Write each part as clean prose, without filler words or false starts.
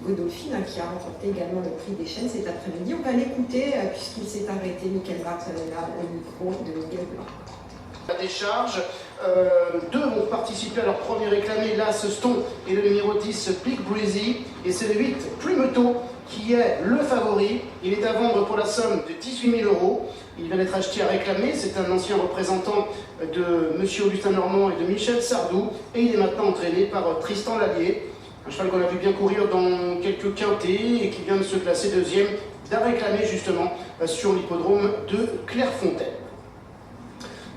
Godolphin, qui a remporté également le prix des Chênes cet après-midi. On va l'écouter puisqu'il s'est arrêté, Michael Barcelona, au micro de Miguel Blanc. La décharge, deux vont participer à leur premier réclamé, l'As Ston et le numéro 10 Big Breezy, et c'est le 8 Plumetot qui est le favori. Il est à vendre pour la somme de 18 000 €. Il vient d'être acheté à réclamer, c'est un ancien représentant de M. Augustin Normand et de Michel Sardou, et il est maintenant entraîné par Tristan Lallier, un cheval qu'on a vu bien courir dans quelques quintés et qui vient de se classer deuxième, d'un réclamé justement sur l'hippodrome de Clairefontaine.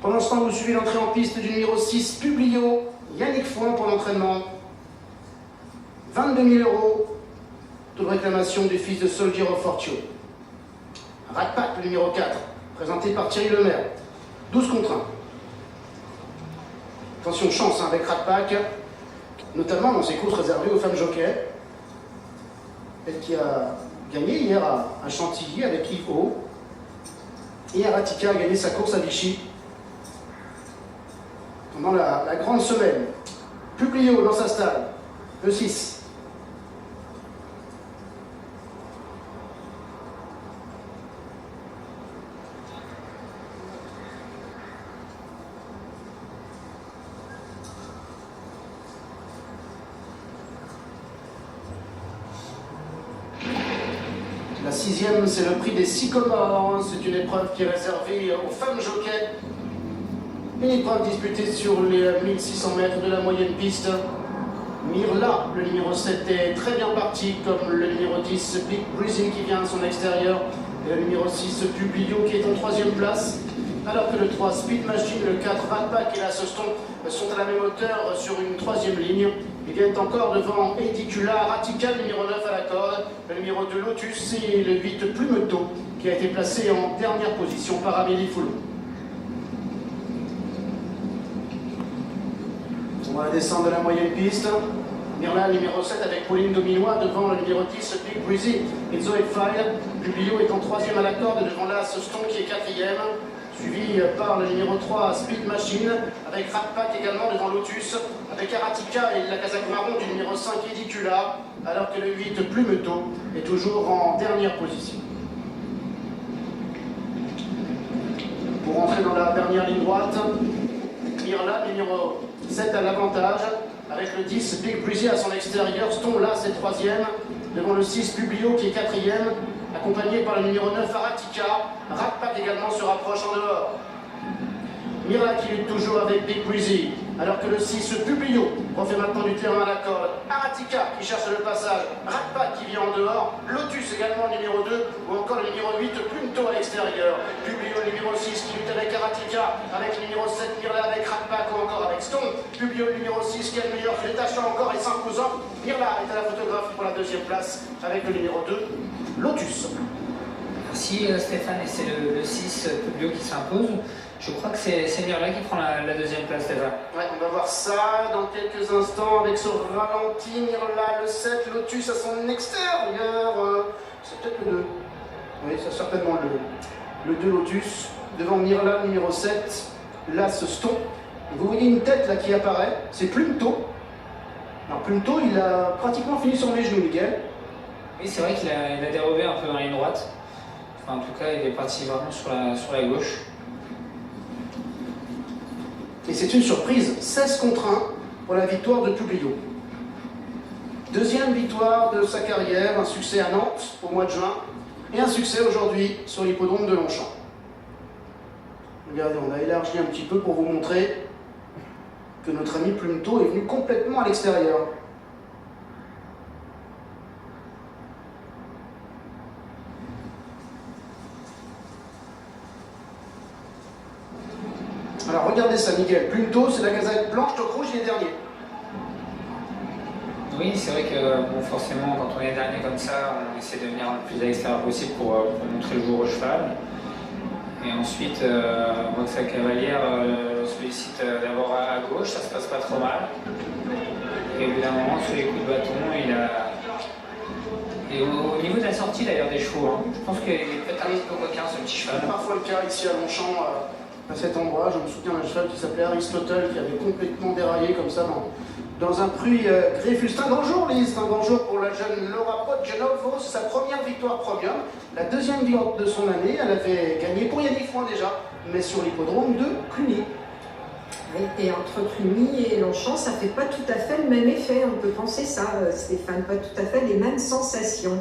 Pendant ce temps, vous suivez l'entrée en piste du numéro 6, Publio, Yannick Foin pour l'entraînement. 22 000 €, taux de réclamation du fils de Soldier of Fortune. Ratpack, le numéro 4, présenté par Thierry Lemaire. 12 contre 1. Attention, chance avec Ratpack, notamment dans ses courses réservées aux femmes jockeys. Elle qui a gagné hier à Chantilly avec Yves O. Et Aratica a gagné sa course à Vichy pendant la grande semaine. Publio dans sa stalle, le 6. La 6e, c'est le prix des Sycomores. C'est une épreuve qui est réservée aux femmes jockeys. Une épreuve disputée sur les 1600 mètres de la moyenne piste. Mirla, le numéro 7, est très bien parti, comme le numéro 10, Big Breezy, qui vient à son extérieur, et le numéro 6, Publio, qui est en 3e place, alors que le 3, Speed Machine, le 4, Ratpack et la Soston sont à la même hauteur sur une 3e ligne. Ils viennent encore devant Edicula, Ratica, le numéro 9 à la corde, le numéro 2, Lotus, et le 8, Plumetot, qui a été placé en dernière position par Amélie Foulon. On va descendre de la moyenne piste. Mirla, numéro 7 avec Pauline Dominois devant le numéro 10, Big Breezy et Zoé File. Publio est en 3e à la corde devant la Soston qui est 4e. Suivi par le numéro 3, Speed Machine, avec Ratpack également devant Lotus, avec Aratica et la casaque marron du numéro 5, Edicula, alors que le 8, Plumetot, est toujours en dernière position. Pour entrer dans la dernière ligne droite, Mirla, numéro 7 à l'avantage, avec le 10, Big Breezy à son extérieur, Ston là c'est 3e, devant le 6, Publio qui est 4e, accompagné par le numéro 9, Aratica. Ratpack également se rapproche en dehors. Mirla qui lutte toujours avec Big Breezy, alors que le 6, Publio, refait maintenant du terrain à la corde. Aratica qui cherche le passage. Ratpack qui vient en dehors. Lotus également numéro 2, ou encore le numéro 8, Plumetot à l'extérieur. Publio numéro 6 qui lutte avec Aratica, avec le numéro 7, Mirla avec Ratpack ou encore avec Stone. Publio numéro 6 qui est le meilleur, se détachant encore et s'imposant. Mirla est à la photographie pour la 2e place, avec le numéro 2, Lotus. Merci Stéphane, et c'est le 6 Publio qui s'impose. Je crois que c'est Mirla qui prend la 2e place, Stéphane. Ouais, on va voir ça dans quelques instants avec son ralenti. Mirla, le 7, Lotus à son extérieur. C'est peut-être le 2. Oui, c'est certainement le 2 Lotus. Devant Mirla, numéro 7, l'As Ston. Vous voyez une tête là qui apparaît, c'est Plumetot. Alors Plumetot, il a pratiquement fini sur les genoux, Miguel. Oui, c'est vrai qu'il a dérobé un peu dans la ligne droite. Enfin, en tout cas, il est parti vraiment sur la gauche. Et c'est une surprise, 16 contre 1 pour la victoire de Publio. 2e victoire de sa carrière, un succès à Nantes au mois de juin, et un succès aujourd'hui sur l'hippodrome de Longchamp. Regardez, on a élargi un petit peu pour vous montrer que notre ami Plumetot est venu complètement à l'extérieur. Alors regardez ça, Miguel. Plumetot, c'est la casaque blanche, toque rouge, il est dernier. Oui, c'est vrai que bon, forcément, quand on est dernier comme ça, on essaie de venir le plus à l'extérieur possible pour montrer le jour au cheval. Et ensuite, on voit que sa cavalière sollicite d'abord à gauche, ça se passe pas trop mal. Et au bout d'un moment, sous les coups de bâton, il a... Et au niveau de la sortie d'ailleurs des chevaux, je pense qu'il est peut-être un petit peu coquin ce petit cheval. Parfois le cas ici à Longchamp, à cet endroit. Je me souviens d'un cheval qui s'appelait Aristotle, qui avait complètement déraillé comme ça dans un Pruy Greffus. C'est un grand jour, Lise, c'est un grand jour pour la jeune Laura Podjanov, sa première victoire premium, la deuxième victoire de son année. Elle avait gagné pour Yannick Froin déjà, mais sur l'hippodrome de Cluny. Et entre Cluny et Longchamp, ça fait pas tout à fait le même effet. On peut penser ça, Stéphane, pas tout à fait les mêmes sensations.